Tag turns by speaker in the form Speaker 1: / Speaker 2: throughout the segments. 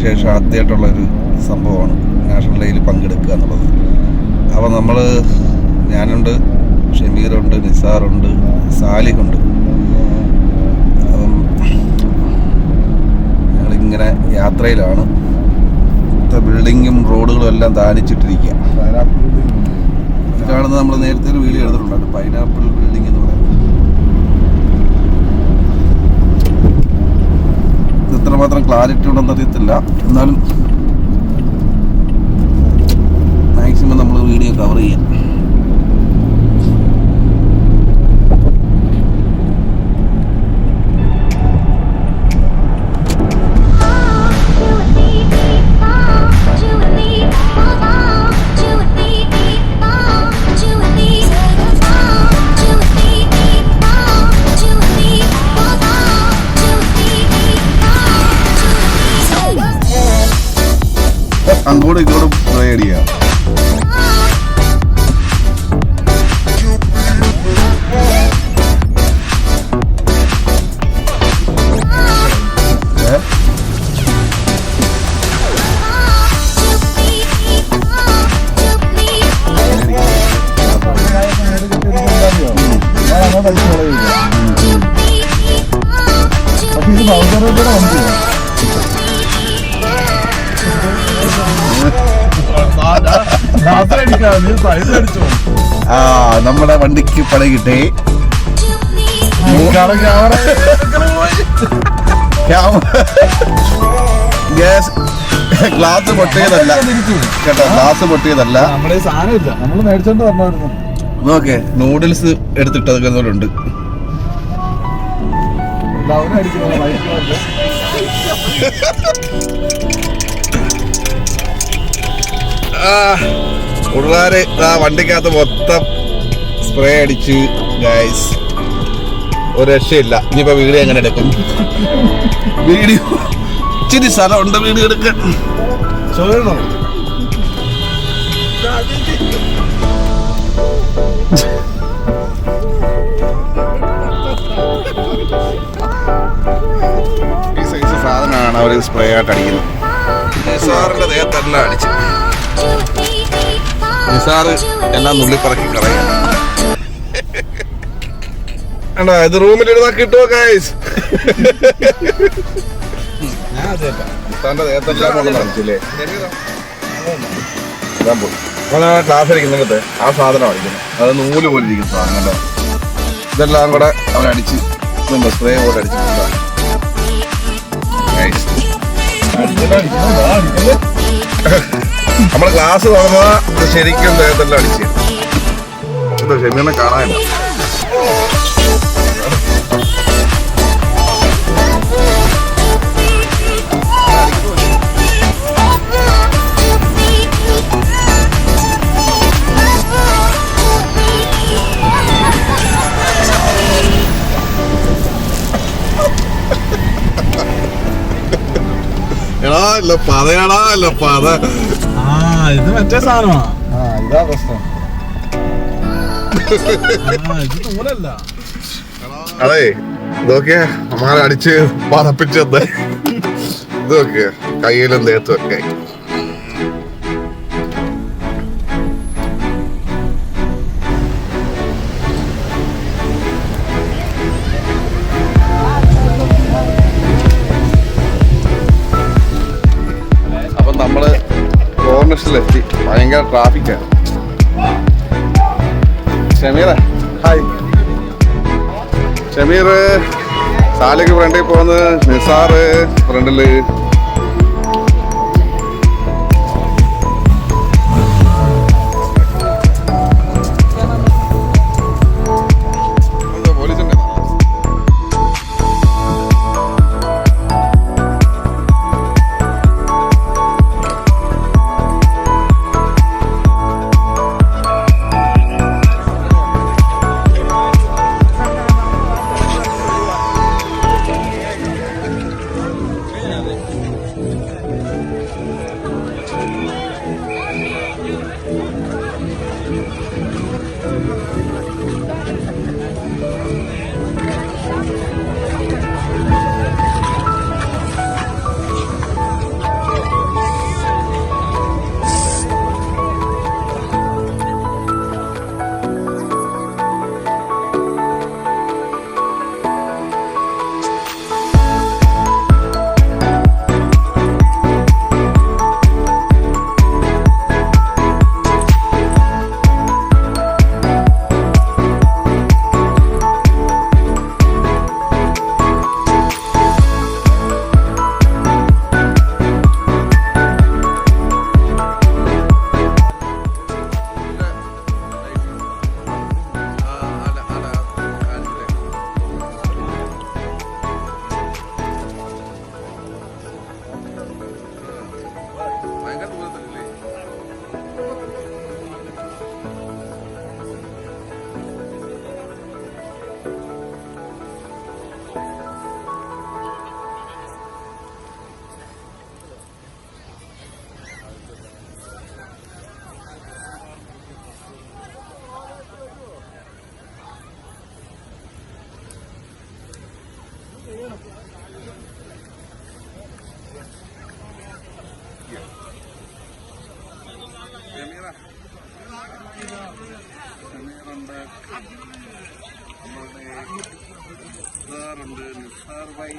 Speaker 1: ശേഷം ആദ്യമായിട്ടുള്ളൊരു സംഭവമാണ് നാഷണൽ ഡേയിൽ പങ്കെടുക്കുക എന്നുള്ളത്. അപ്പോൾ നമ്മൾ ഞാനുണ്ട്, ഷമീറുണ്ട്, നിസാറുണ്ട്, സാലിഹുണ്ട്. അപ്പം ഞങ്ങളിങ്ങനെ യാത്രയിലാണ്. ബിൽഡിങ്ങും റോഡുകളും എല്ലാം ദാനിച്ചിട്ടിരിക്കുക. കാണുന്നത് നമ്മൾ നേരത്തെ ഒരു വീഡിയോ എടുത്തിട്ടുണ്ട്, പൈനാപ്പിൾ ബിൽഡിംഗ് എന്ന് പറയുന്നത്. ഇത്രമാത്രം ക്ലാരിറ്റി ഉണ്ടെന്ന് അറിയത്തില്ല, എന്നാലും മാക്സിമം നമ്മൾ വീഡിയോ കവർ ചെയ്യാം. അങ്ങോട്ടും ഇങ്ങോട്ടും ട്രൈ അടിക്കുക. നമ്മുടെ വണ്ടിക്ക് പണി കിട്ടേ. ഗ്ലാസ് പൊട്ടിയതല്ല കേട്ടോ, ഗ്ലാസ് പൊട്ടിയതല്ല. നോക്കേ, നൂഡിൽസ് എടുത്തിട്ടതുണ്ട്. പിള്ളേര് വണ്ടിക്കകത്ത് മൊത്തം സ്പ്രേ അടിച്ച് ഗൈസ്, ഒരു രക്ഷയില്ല. ഇനിയിപ്പോ വീഡിയോ എങ്ങനെ എടുക്കും? വീഡിയോ ഇച്ചിരി സ്ഥലമുണ്ട് വീഡിയോ എടുക്കാൻ. ഈ സൈസ് സാധനമാണ് അവർ സ്പ്രേ ആയിട്ട് അടിക്കുന്നത്. നിസാറിന്റെ ദേഹത്തെല്ലാം അടിച്ച് നിസാറ് എല്ലാം നുള്ളിപ്പറക്കി കളയാ. ഇത് റൂമിലിരുന്നാ കിട്ടുമോ ഗൈസ്? നിസാറിന്റെ ദേഹത്തെല്ലാം അടിച്ചില്ലേ? ക്ലാസ് അടിക്കുന്നിടത്ത് ആ സാധനം അടിക്കുന്നത്, അത് നൂല് പോലെ ഇരിക്കുന്ന സാധനം കണ്ടോ. ഇതെല്ലാം കൂടെ അവനടിച്ച് സ്പ്രേ പോലെ അടിച്ചിട്ടുണ്ട്. നമ്മള് ക്ലാസ് തുറന്നത് ശരിക്കും ദേഹത്തെല്ലാം അടിച്ച്. എന്താ ഷെമീറിനെ കാണാനില്ല.
Speaker 2: ഇത് മറ്റേ സാധനമാ. ഇതാ പ്രശ്നം. ഇത് നൂലല്ല.
Speaker 1: അതെ, ഇതൊക്കെ നമ്മളെ അടിച്ച് പതപ്പിച്ചത്. ഇതൊക്കെ കയ്യിലും ദേഹത്തും ഒക്കെ. നമ്മള് കോർണേഴ്സിലെത്തി. ഭയങ്കര ട്രാഫിക്കാണ്. ഷമീറ ഹായ്. ഷമീർ, സാലിക്ക് ഫ്രണ്ടിൽ പോകുന്നത്, നിസാറ് ഫ്രണ്ടില്. ഷമീറുണ്ട്, നിസാറുണ്ട്, നിസാർ ബൈ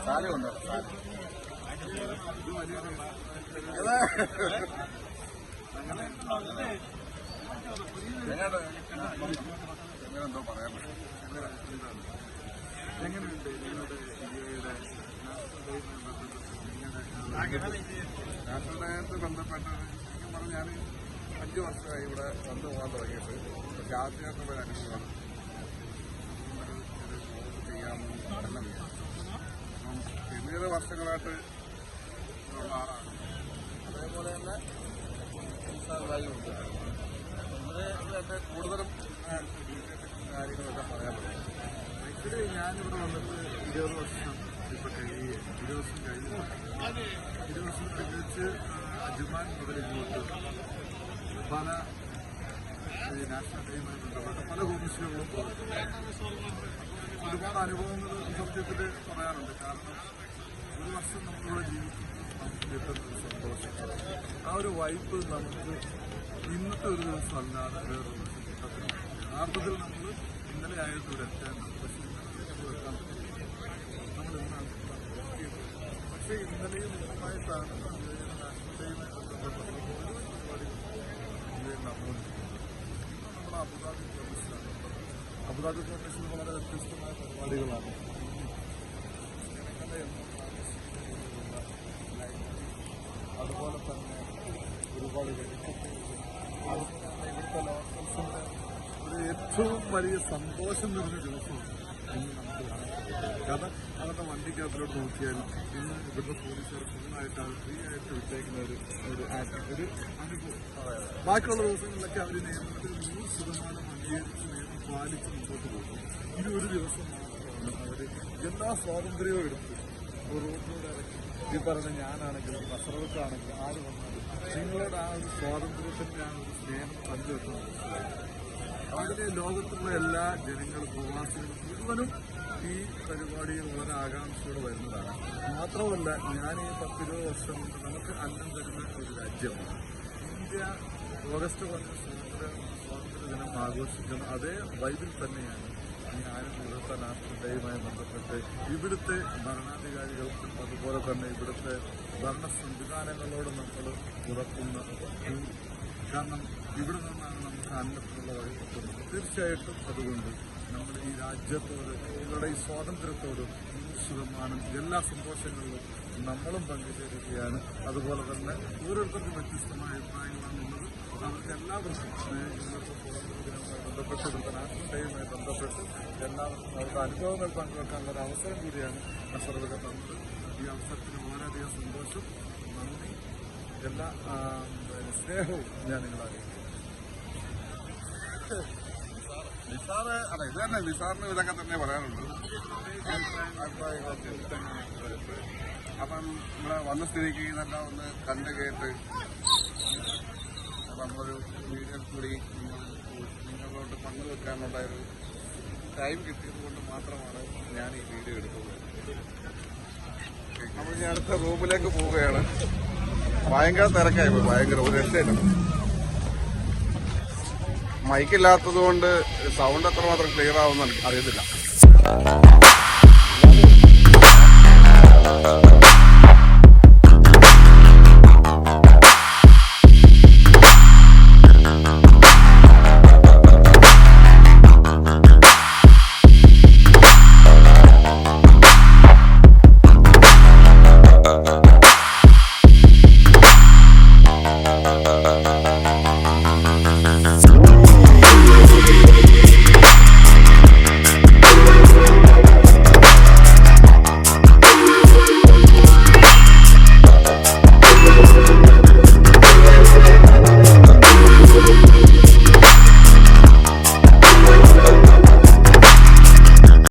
Speaker 1: സാലിയുണ്ടോ? എങ്ങനെന്തോ പറയാൻ പറ്റും. എങ്ങനെയുണ്ട് നിങ്ങളുടെ ഇന്ത്യയുടെ നാഷണൽ ഡേയുമായിട്ട് ബന്ധപ്പെട്ട് ശരിക്കും പറഞ്ഞാൽ 5 വർഷമായി ഇവിടെ വന്നു പോകാൻ തുടങ്ങിയിട്ട്. പക്ഷെ ആദ്യമായിട്ടുള്ള ഒരു അനുഭവമാണ് ചെയ്യാമെന്ന് പഠനം ചെയ്യാം. അപ്പം പിന്നീട് വർഷങ്ങളായിട്ട് ഉള്ള ആളാണ്. അതേപോലെ തന്നെ ഉണ്ട്. അതിൻ്റെ കൂടുതലും കാര്യങ്ങളൊക്കെ പറയാൻ പറ്റും. ആക്ച്വലി ഞാനിവിടെ വന്നിട്ട് 20 വർഷം ഇപ്പം കഴിയുക. 20 വർഷം കഴിഞ്ഞു. 20 വർഷം തികച്ച് അജ്മാൻ മുതൽ ഇങ്ങോട്ട് പല നാഷണൽ ഡേയുമായി ബന്ധപ്പെട്ട് പല ഹോംസ്റ്റേകളും ഒരുപാട് അനുഭവങ്ങൾ സത്യത്തിൽ പറയാറുണ്ട്. കാരണം ഒരു വർഷം നമ്മളിവിടെ ജീവിക്കുമ്പോൾ നമുക്ക് കിട്ടുന്ന ഒരു സന്തോഷം, ആ ഒരു വൈബ് നമുക്ക് ഇന്നത്തെ ഒരു ദിവസം അല്ലാതെ വേറൊരു ദിവസം കിട്ടത്തില്ല. യഥാർത്ഥത്തിൽ നമ്മൾ ഇന്നലെ ആയിട്ട് ഇവിടെ എത്താനുണ്ട്. പക്ഷേ ഇന്നലെ എത്താൻ പറ്റില്ല. നമ്മൾ ഇന്നാണ് പക്ഷേ ഇന്നലെയും ഇന്നുമായിട്ടാണ് നാഷണൽ ഡേയുമായി ബന്ധപ്പെട്ട നമ്മുടെ അബുദാബി കോർണിസിലാണ്. അബുദാബി കോർണിസിൽ വളരെ വ്യത്യസ്തമായ പരിപാടികളാണ്. അതുപോലെ തന്നെ ഒരുപാട് ഇവിടുത്തെ ലോക്കൽസിൻ്റെ ഒരു ഏറ്റവും വലിയ സന്തോഷം നിറഞ്ഞ ദിവസമാണ് ഇന്ന് നമുക്ക് കാണാൻ. കാരണം അവരുടെ വണ്ടിക്കകത്തിലോട്ട് നോക്കിയാൽ ഇന്ന് ഇവിടുത്തെ പോലീസുകാർ ഫുള്ളായിട്ട് ഫ്രീ ആയിട്ട് വിട്ടേക്കുന്ന ഒരു അനുഭവം. ബാക്കിയുള്ള ദിവസങ്ങളിലൊക്കെ അവർ നിയമത്തിൽ 100% അംഗീകരിച്ച് നിയമം പാലിച്ച് മുമ്പോട്ട് പോകും. ഈ ഒരു ദിവസം മാത്രമാണ് അവർ എല്ലാ സ്വാതന്ത്ര്യവും എടുത്ത് റോഡിലൂടെ ഇറക്കി. ഈ പറഞ്ഞ ഞാനാണെങ്കിലും നസറത്താണെങ്കിലും ആര് വന്നാലും നിങ്ങളുടെ ആ ഒരു സ്വാതന്ത്ര്യത്തിൻ്റെ ആ ഒരു സ്നേഹം പങ്കുവെക്കുന്നത് അതിന് ലോകത്തുള്ള എല്ലാ ജനങ്ങളും പ്രവാസികളും മുഴുവനും ഈ പരിപാടിയിൽ വളരെ ആകാംക്ഷയോടെ വരുന്നതാണ്. മാത്രമല്ല ഞാൻ ഈ 10-20 വർഷം കൊണ്ട് നമുക്ക് അന്നം തരുന്ന ഒരു രാജ്യമാണ് ഇന്ത്യ. ഓഗസ്റ്റ് 1 സ്വാതന്ത്ര്യ ദിനം ആഘോഷിക്കുന്ന അതേ വൈബിൽ തന്നെയാണ് ഞാനും ഇവിടുത്തെ നാഷണൽ ഡേയുമായി ബന്ധപ്പെട്ട് ഇവിടുത്തെ ഭരണാധികാരികൾക്കും അതുപോലെ തന്നെ ഇവിടുത്തെ ഭരണ സംവിധാനങ്ങളോട് നമ്മൾ പുറത്തുന്ന. കാരണം ഇവിടെ നിന്നാണ് നമുക്ക് അന്നത്തിനുള്ള വഴി കിട്ടുന്നത്. തീർച്ചയായിട്ടും അതുകൊണ്ട് നമ്മൾ ഈ രാജ്യത്തോട് ഇവരുടെ ഈ സ്വാതന്ത്ര്യത്തോട് 100% എല്ലാ സന്തോഷങ്ങളിലും നമ്മളും പങ്കുചേരുകയാണ്. അതുപോലെ തന്നെ ഓരോരുത്തർക്കും വ്യത്യസ്തമായ അഭിപ്രായങ്ങളാണുള്ളത്. അവർക്ക് എല്ലാവർക്കും ഇന്നത്തെ സ്വാതന്ത്ര്യ ദിനവുമായി ബന്ധപ്പെട്ട് ഇവിടുത്തെ നാഷണൽ ഡേയുമായി ബന്ധപ്പെട്ട് എല്ലാവർക്കും അവരുടെ അനുഭവങ്ങൾ പങ്കുവെക്കാനുള്ള ഒരു അവസരം കൂടിയാണ് നസറുക തന്നത്. ഈ അവസരത്തിന് വളരെയധികം സന്തോഷം, നന്ദി, എല്ലാ സ്നേഹവും ഞാൻ നിങ്ങളെ അറിയിക്കുന്നു. നിസാറ് അല്ല ഇത് തന്നെ, നിസാറിന് ഇതൊക്കെ തന്നെ പറയാനുള്ളൂ. അപ്പം ഇവിടെ വന്ന സ്ഥിതിക്ക് ഇതെല്ലാം ഒന്ന് കണ്ടു കേട്ട് നമ്മളൊരു വീഡിയോ കൂടി നിങ്ങളോട്ട് പങ്കുവെക്കാനുള്ള ഒരു ടൈം കിട്ടിയത് കൊണ്ട് മാത്രമാണ് ഞാൻ ഈ വീഡിയോ എടുത്തത്. നമ്മൾ ഇനി അടുത്ത റൂമിലേക്ക് പോവുകയാണ്. ഭയങ്കര തിരക്കായി പോയി, ഭയങ്കര ഒരു രക്ഷയില്ല. മൈക്കില്ലാത്തത് കൊണ്ട് സൗണ്ട് എത്രമാത്രം ക്ലിയർ ആവുമെന്ന് അറിയത്തില്ല.